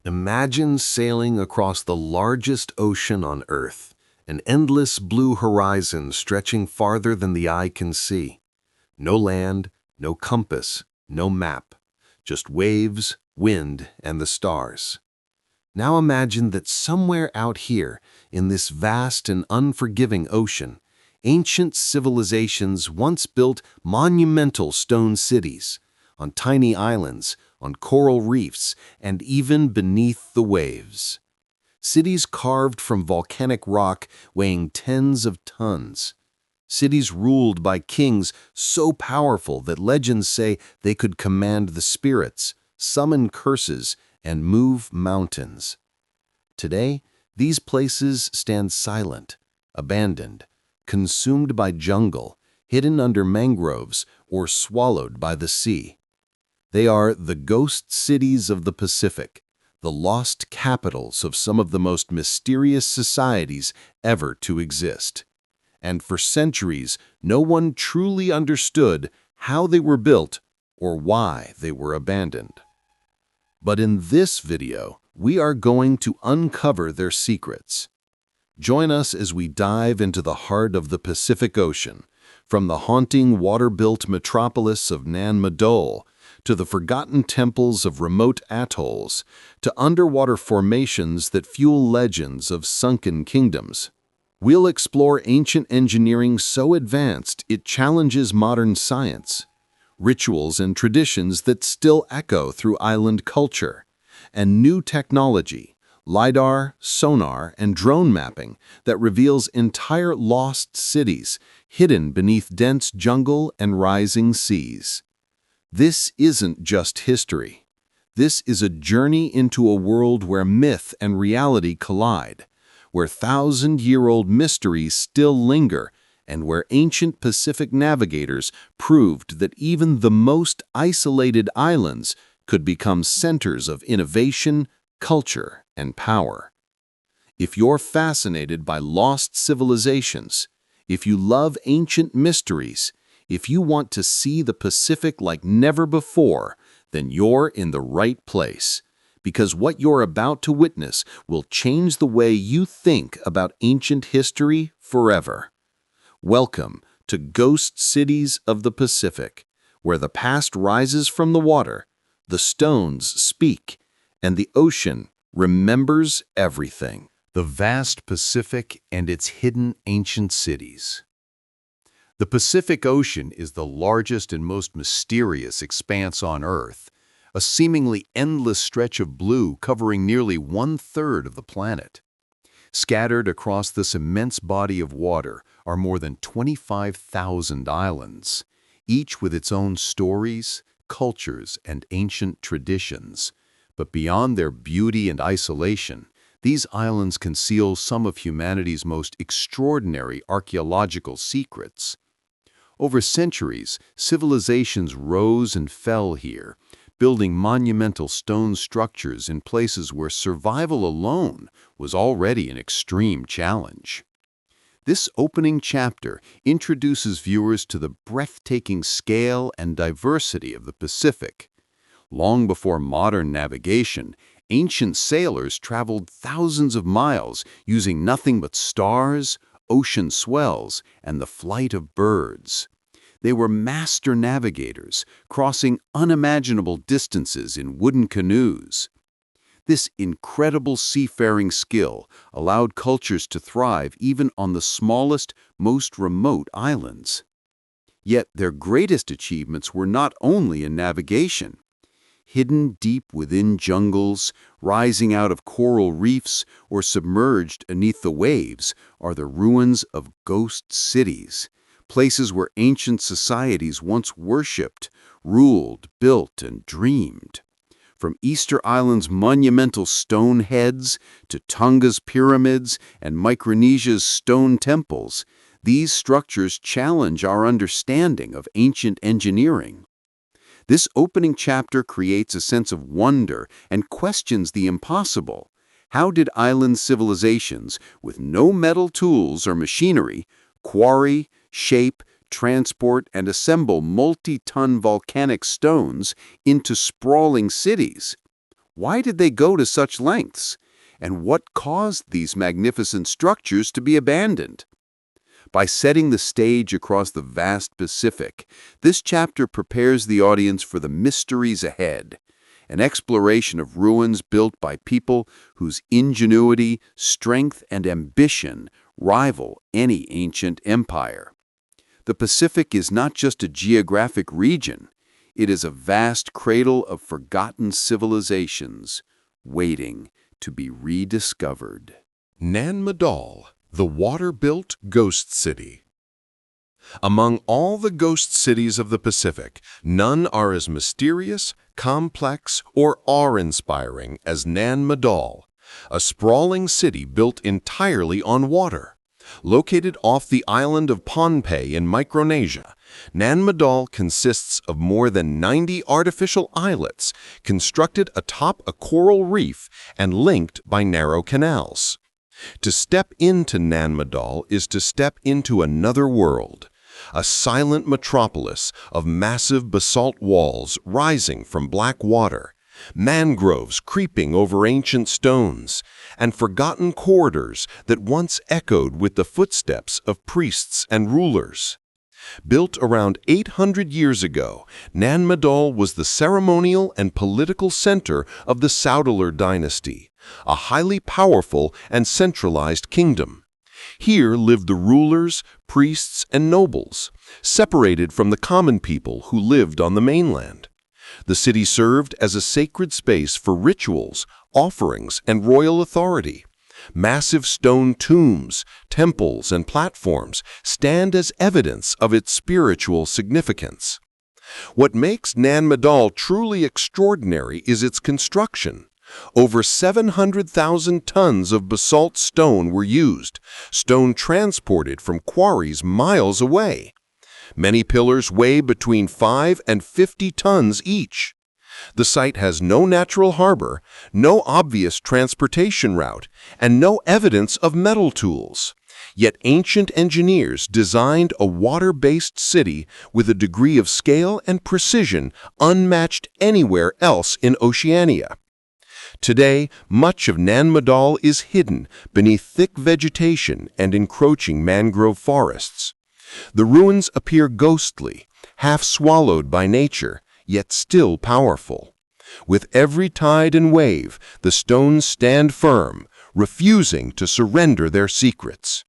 Imagine sailing across the largest ocean on Earth, an endless blue horizon stretching farther than the eye can see. No land, no compass, no map, just waves, wind, and the stars. Now imagine that somewhere out here, in this vast and unforgiving ocean, ancient civilizations once built monumental stone cities, on tiny islands, on coral reefs, and even beneath the waves. Cities carved from volcanic rock weighing tens of tons. Cities ruled by kings so powerful that legends say they could command the spirits, summon curses, and move mountains. Today, these places stand silent, abandoned, consumed by jungle, hidden under mangroves, or swallowed by the sea. They are the ghost cities of the Pacific, the lost capitals of some of the most mysterious societies ever to exist. And for centuries, no one truly understood how they were built or why they were abandoned. But in this video, we are going to uncover their secrets. Join us as we dive into the heart of the Pacific Ocean, from the haunting water-built metropolis of Nan Madol to the forgotten temples of remote atolls, to underwater formations that fuel legends of sunken kingdoms. We'll explore ancient engineering so advanced it challenges modern science, rituals and traditions that still echo through island culture, and new technology, LiDAR, sonar, and drone mapping that reveals entire lost cities hidden beneath dense jungle and rising seas. This isn't just history. This is a journey into a world where myth and reality collide, where thousand-year-old mysteries still linger, and where ancient Pacific navigators proved that even the most isolated islands could become centers of innovation, culture, and power. If you're fascinated by lost civilizations, if you love ancient mysteries, if you want to see the Pacific like never before, then you're in the right place. Because what you're about to witness will change the way you think about ancient history forever. Welcome to Ghost Cities of the Pacific, where the past rises from the water, the stones speak, and the ocean remembers everything. The vast Pacific and its hidden ancient cities. The Pacific Ocean is the largest and most mysterious expanse on Earth, a seemingly endless stretch of blue covering nearly one-third of the planet. Scattered across this immense body of water are more than 25,000 islands, each with its own stories, cultures, and ancient traditions. But beyond their beauty and isolation, these islands conceal some of humanity's most extraordinary archaeological secrets. Over centuries, civilizations rose and fell here, building monumental stone structures in places where survival alone was already an extreme challenge. This opening chapter introduces viewers to the breathtaking scale and diversity of the Pacific. Long before modern navigation, ancient sailors traveled thousands of miles using nothing but stars, ocean swells, and the flight of birds. They were master navigators, crossing unimaginable distances in wooden canoes. This incredible seafaring skill allowed cultures to thrive even on the smallest, most remote islands. Yet their greatest achievements were not only in navigation. Hidden deep within jungles, rising out of coral reefs, or submerged beneath the waves are the ruins of ghost cities, places where ancient societies once worshipped, ruled, built, and dreamed. From Easter Island's monumental stone heads to Tonga's pyramids and Micronesia's stone temples, these structures challenge our understanding of ancient engineering. This opening chapter creates a sense of wonder and questions the impossible. How did island civilizations, with no metal tools or machinery, quarry, shape, transport, and assemble multi-ton volcanic stones into sprawling cities? Why did they go to such lengths? And what caused these magnificent structures to be abandoned? By setting the stage across the vast Pacific, this chapter prepares the audience for the mysteries ahead, an exploration of ruins built by people whose ingenuity, strength, and ambition rival any ancient empire. The Pacific is not just a geographic region, it is a vast cradle of forgotten civilizations, waiting to be rediscovered. Nan Madol, the water-built ghost city. Among all the ghost cities of the Pacific, none are as mysterious, complex, or awe-inspiring as Nan Madol, a sprawling city built entirely on water. Located off the island of Pohnpei in Micronesia, Nan Madol consists of more than 90 artificial islets constructed atop a coral reef and linked by narrow canals. To step into Nan Madol is to step into another world, a silent metropolis of massive basalt walls rising from black water, mangroves creeping over ancient stones, and forgotten corridors that once echoed with the footsteps of priests and rulers. Built around 800 years ago, Nan Madol was the ceremonial and political center of the Sonar dynasty, a highly powerful and centralized kingdom. Here lived the rulers, priests, and nobles, separated from the common people who lived on the mainland. The city served as a sacred space for rituals, offerings, and royal authority. Massive stone tombs, temples, and platforms stand as evidence of its spiritual significance. What makes Nan Madol truly extraordinary is its construction. Over 700,000 tons of basalt stone were used, stone transported from quarries miles away. Many pillars weigh between 5 and 50 tons each. The site has no natural harbor, no obvious transportation route, and no evidence of metal tools. Yet ancient engineers designed a water-based city with a degree of scale and precision unmatched anywhere else in Oceania. Today, much of Nan Madol is hidden beneath thick vegetation and encroaching mangrove forests. The ruins appear ghostly, half swallowed by nature, yet still powerful. With every tide and wave, the stones stand firm, refusing to surrender their secrets.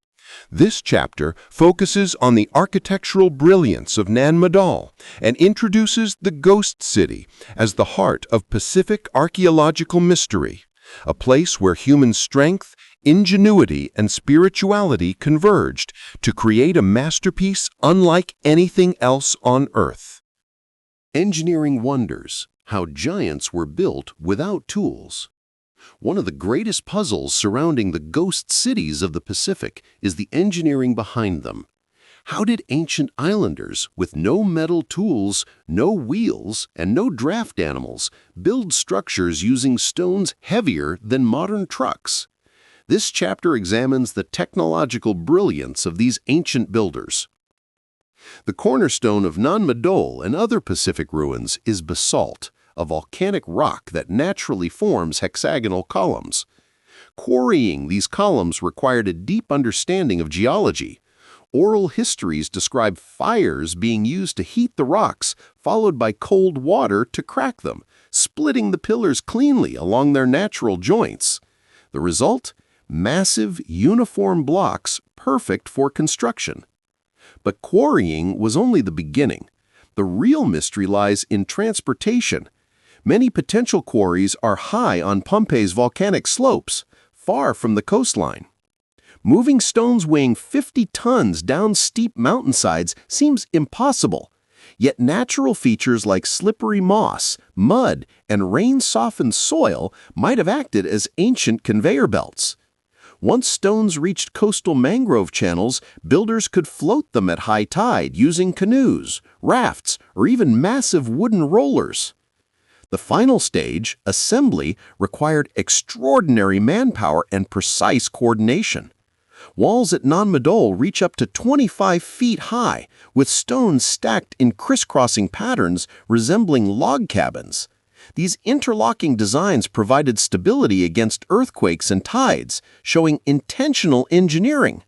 This chapter focuses on the architectural brilliance of Nan Madol and introduces the Ghost City as the heart of Pacific archaeological mystery, a place where human strength, ingenuity, and spirituality converged to create a masterpiece unlike anything else on Earth. Engineering wonders, how giants were built without tools. One of the greatest puzzles surrounding the ghost cities of the Pacific is the engineering behind them. How did ancient islanders, with no metal tools, no wheels, and no draft animals, build structures using stones heavier than modern trucks? This chapter examines the technological brilliance of these ancient builders. The cornerstone of Nan Madol and other Pacific ruins is basalt, a volcanic rock that naturally forms hexagonal columns. Quarrying these columns required a deep understanding of geology. Oral histories describe fires being used to heat the rocks, followed by cold water to crack them, splitting the pillars cleanly along their natural joints. The result? Massive, uniform blocks perfect for construction. But quarrying was only the beginning. The real mystery lies in transportation. Many potential quarries are high on Pohnpei's volcanic slopes, far from the coastline. Moving stones weighing 50 tons down steep mountainsides seems impossible. Yet natural features like slippery moss, mud, and rain-softened soil might have acted as ancient conveyor belts. Once stones reached coastal mangrove channels, builders could float them at high tide using canoes, rafts, or even massive wooden rollers. The final stage, assembly, required extraordinary manpower and precise coordination. Walls at Nan Madol reach up to 25 feet high, with stones stacked in crisscrossing patterns resembling log cabins. These interlocking designs provided stability against earthquakes and tides, showing intentional engineering.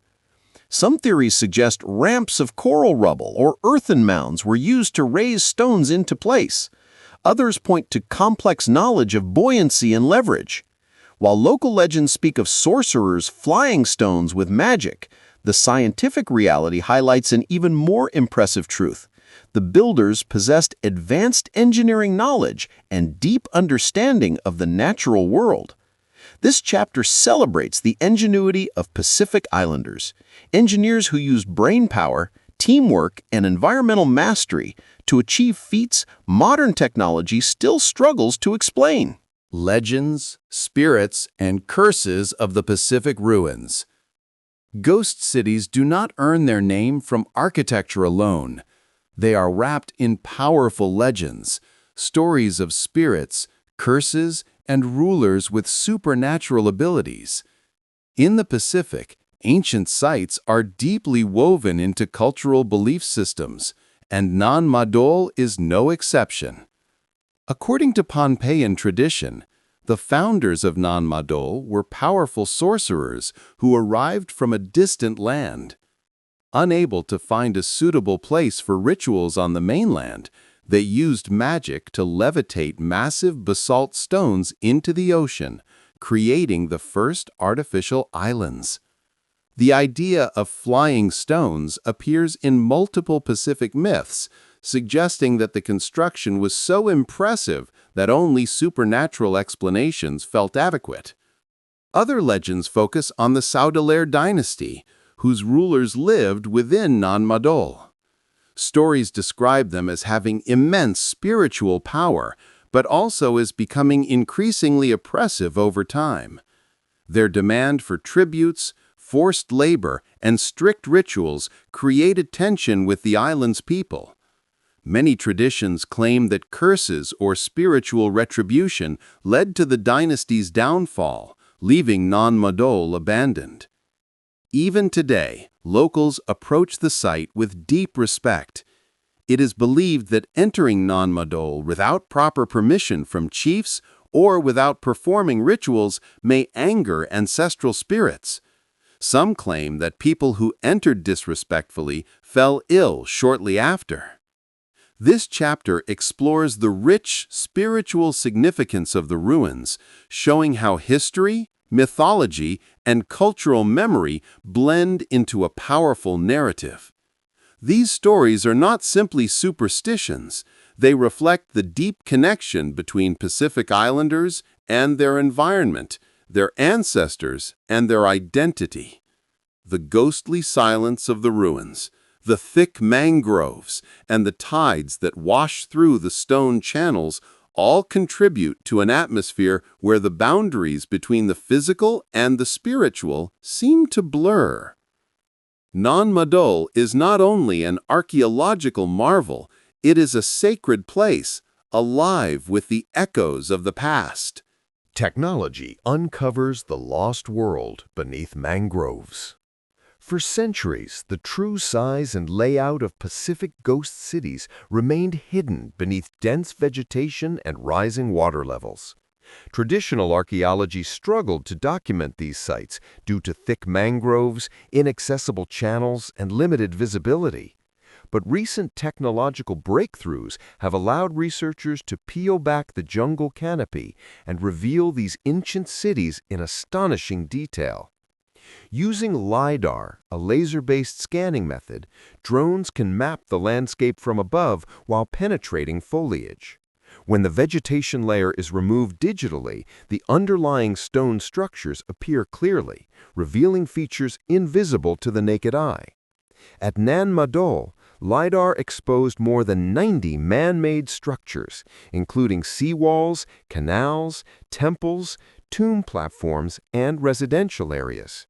Some theories suggest ramps of coral rubble or earthen mounds were used to raise stones into place. Others point to complex knowledge of buoyancy and leverage. While local legends speak of sorcerers flying stones with magic, the scientific reality highlights an even more impressive truth. The builders possessed advanced engineering knowledge and deep understanding of the natural world. This chapter celebrates the ingenuity of Pacific Islanders, engineers who used brainpower, teamwork, and environmental mastery to achieve feats modern technology still struggles to explain. Legends, spirits, and curses of the Pacific ruins. Ghost cities do not earn their name from architecture alone. They are wrapped in powerful legends, stories of spirits, curses, and rulers with supernatural abilities. In the Pacific, ancient sites are deeply woven into cultural belief systems, and Nan Madol is no exception. According to Pohnpeian tradition, the founders of Nan Madol were powerful sorcerers who arrived from a distant land. Unable to find a suitable place for rituals on the mainland, they used magic to levitate massive basalt stones into the ocean, creating the first artificial islands. The idea of flying stones appears in multiple Pacific myths, suggesting that the construction was so impressive that only supernatural explanations felt adequate. Other legends focus on the Saudelaire dynasty, whose rulers lived within Nan Madol. Stories describe them as having immense spiritual power, but also as becoming increasingly oppressive over time. Their demand for tributes, forced labor, and strict rituals created tension with the island's people. Many traditions claim that curses or spiritual retribution led to the dynasty's downfall, leaving Nan Madol abandoned. Even today, locals approach the site with deep respect. It is believed that entering Nan Madol without proper permission from chiefs or without performing rituals may anger ancestral spirits. Some claim that people who entered disrespectfully fell ill shortly after. This chapter explores the rich spiritual significance of the ruins, showing how history, mythology, and cultural memory blend into a powerful narrative. These stories are not simply superstitions. They reflect the deep connection between Pacific Islanders and their environment, their ancestors, and their identity. The ghostly silence of the ruins, the thick mangroves, and the tides that wash through the stone channels all contribute to an atmosphere where the boundaries between the physical and the spiritual seem to blur. Nan Madol is not only an archaeological marvel, it is a sacred place, alive with the echoes of the past. Technology uncovers the lost world beneath mangroves. For centuries, the true size and layout of Pacific ghost cities remained hidden beneath dense vegetation and rising water levels. Traditional archaeology struggled to document these sites due to thick mangroves, inaccessible channels, and limited visibility. But recent technological breakthroughs have allowed researchers to peel back the jungle canopy and reveal these ancient cities in astonishing detail. Using LiDAR, a laser-based scanning method, drones can map the landscape from above while penetrating foliage. When the vegetation layer is removed digitally, the underlying stone structures appear clearly, revealing features invisible to the naked eye. At Nan Madol, LiDAR exposed more than 90 man-made structures, including seawalls, canals, temples, tomb platforms, and residential areas.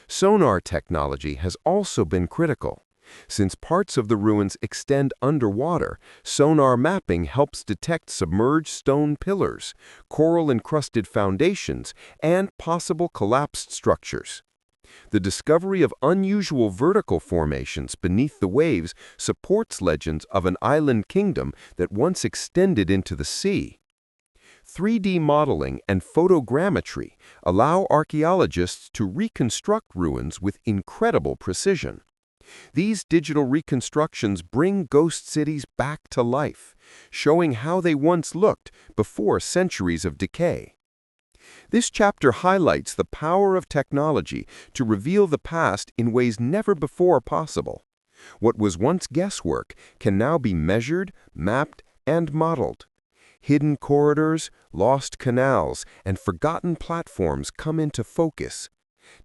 Sonar technology has also been critical. Since parts of the ruins extend underwater, sonar mapping helps detect submerged stone pillars, coral-encrusted foundations, and possible collapsed structures. The discovery of unusual vertical formations beneath the waves supports legends of an island kingdom that once extended into the sea. 3D modeling and photogrammetry allow archaeologists to reconstruct ruins with incredible precision. These digital reconstructions bring ghost cities back to life, showing how they once looked before centuries of decay. This chapter highlights the power of technology to reveal the past in ways never before possible. What was once guesswork can now be measured, mapped, and modeled. Hidden corridors, lost canals, and forgotten platforms come into focus.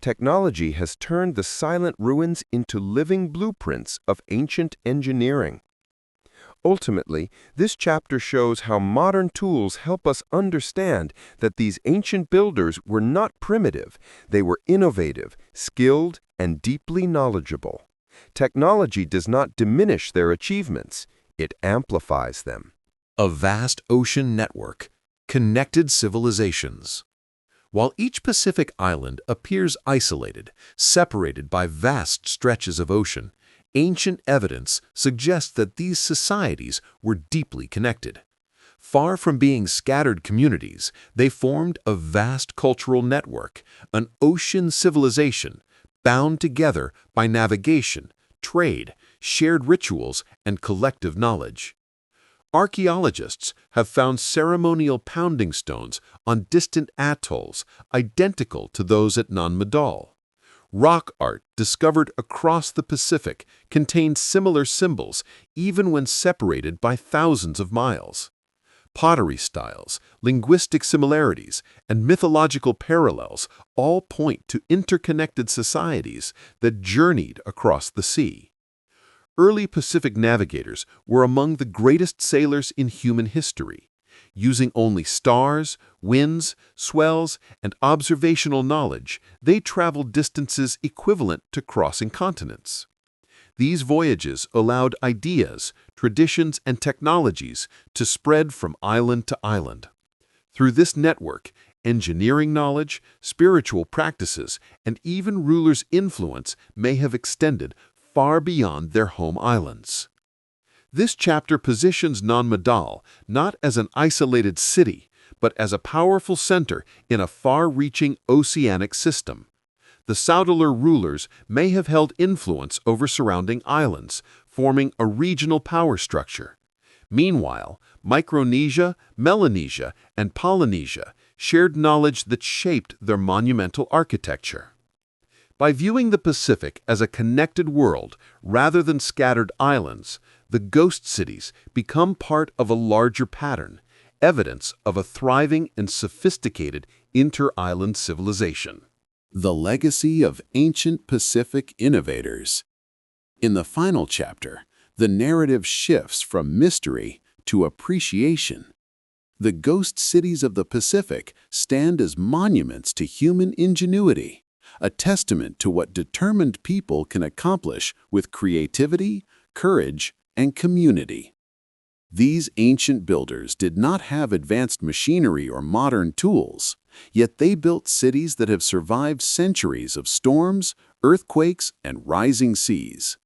Technology has turned the silent ruins into living blueprints of ancient engineering. Ultimately, this chapter shows how modern tools help us understand that these ancient builders were not primitive. They were innovative, skilled, and deeply knowledgeable. Technology does not diminish their achievements, it amplifies them. A vast ocean network, connected civilizations. While each Pacific island appears isolated, separated by vast stretches of ocean, ancient evidence suggests that these societies were deeply connected. Far from being scattered communities, they formed a vast cultural network, an ocean civilization, bound together by navigation, trade, shared rituals, and collective knowledge. Archaeologists have found ceremonial pounding stones on distant atolls identical to those at Nan Madol. Rock art discovered across the Pacific contains similar symbols even when separated by thousands of miles. Pottery styles, linguistic similarities, and mythological parallels all point to interconnected societies that journeyed across the sea. Early Pacific navigators were among the greatest sailors in human history. Using only stars, winds, swells, and observational knowledge, they traveled distances equivalent to crossing continents. These voyages allowed ideas, traditions, and technologies to spread from island to island. Through this network, engineering knowledge, spiritual practices, and even rulers' influence may have extended far beyond their home islands. This chapter positions Nan Madol not as an isolated city, but as a powerful center in a far-reaching oceanic system. The Saudalar rulers may have held influence over surrounding islands, forming a regional power structure. Meanwhile, Micronesia, Melanesia, and Polynesia shared knowledge that shaped their monumental architecture. By viewing the Pacific as a connected world rather than scattered islands, the ghost cities become part of a larger pattern, evidence of a thriving and sophisticated inter-island civilization. The legacy of ancient Pacific innovators. In the final chapter, the narrative shifts from mystery to appreciation. The ghost cities of the Pacific stand as monuments to human ingenuity, a testament to what determined people can accomplish with creativity, courage, and community. These ancient builders did not have advanced machinery or modern tools, yet they built cities that have survived centuries of storms, earthquakes, and rising seas.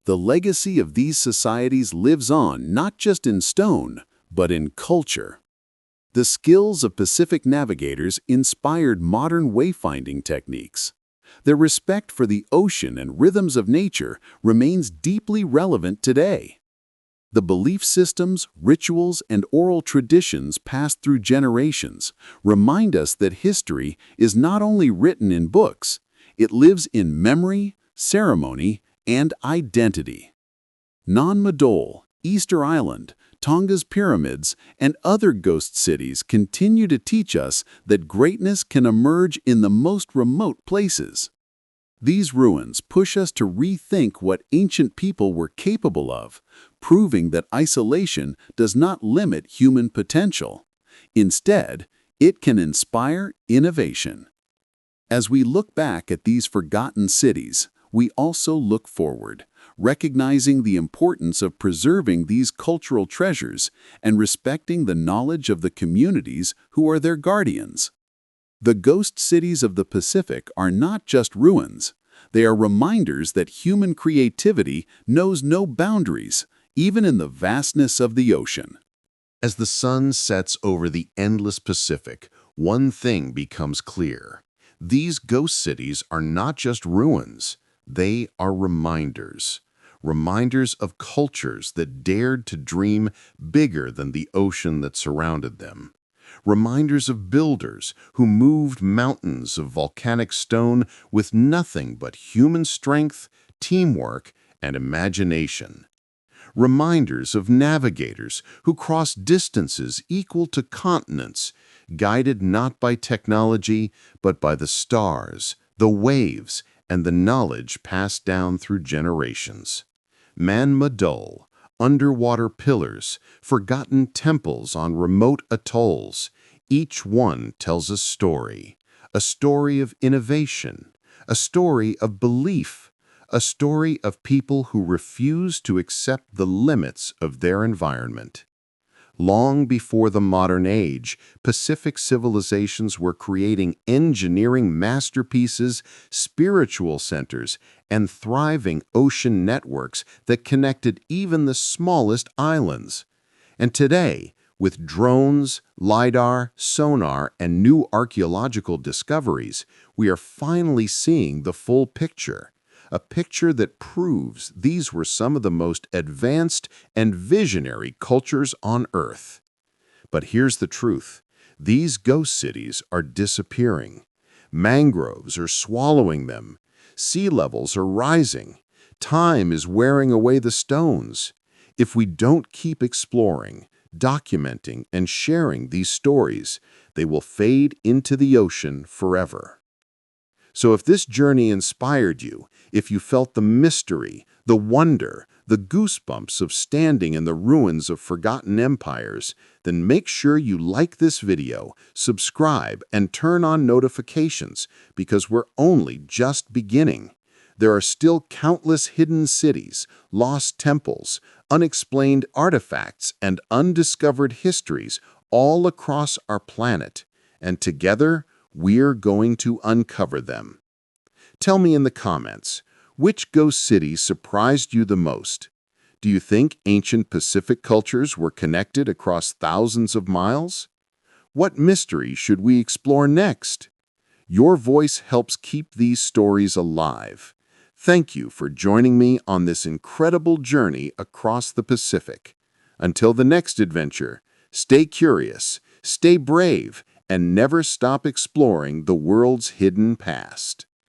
The legacy of these societies lives on not just in stone, but in culture. The skills of Pacific navigators inspired modern wayfinding techniques. Their respect for the ocean and rhythms of nature remains deeply relevant today. The belief systems, rituals, and oral traditions passed through generations remind us that history is not only written in books, it lives in memory, ceremony, and identity. Nan Madol, Easter Island, Tonga's pyramids, and other ghost cities continue to teach us that greatness can emerge in the most remote places. These ruins push us to rethink what ancient people were capable of, proving that isolation does not limit human potential. Instead, it can inspire innovation. As we look back at these forgotten cities, we also look forward, recognizing the importance of preserving these cultural treasures and respecting the knowledge of the communities who are their guardians. The ghost cities of the Pacific are not just ruins. They are reminders that human creativity knows no boundaries, even in the vastness of the ocean. As the sun sets over the endless Pacific, one thing becomes clear. These ghost cities are not just ruins, they are reminders. Reminders of cultures that dared to dream bigger than the ocean that surrounded them. Reminders of builders who moved mountains of volcanic stone with nothing but human strength, teamwork, and imagination. Reminders of navigators who crossed distances equal to continents, guided not by technology, but by the stars, the waves, and the knowledge passed down through generations. Nan Madol, underwater pillars, forgotten temples on remote atolls, each one tells a story of innovation, a story of belief, a story of people who refuse to accept the limits of their environment. Long before the modern age, Pacific civilizations were creating engineering masterpieces, spiritual centers, and thriving ocean networks that connected even the smallest islands. And today, with drones, LiDAR, sonar, and new archaeological discoveries, we are finally seeing the full picture. A picture that proves these were some of the most advanced and visionary cultures on Earth. But here's the truth. These ghost cities are disappearing. Mangroves are swallowing them. Sea levels are rising. Time is wearing away the stones. If we don't keep exploring, documenting, and sharing these stories, they will fade into the ocean forever. So if this journey inspired you, if you felt the mystery, the wonder, the goosebumps of standing in the ruins of forgotten empires, then make sure you like this video, subscribe, and turn on notifications, because we're only just beginning. There are still countless hidden cities, lost temples, unexplained artifacts, and undiscovered histories all across our planet. And together, we're going to uncover them. Tell me in the comments, which ghost city surprised you the most? Do you think ancient Pacific cultures were connected across thousands of miles? What mystery should we explore next? Your voice helps keep these stories alive. Thank you for joining me on this incredible journey across the Pacific. Until the next adventure, stay curious, stay brave, and never stop exploring the world's hidden past.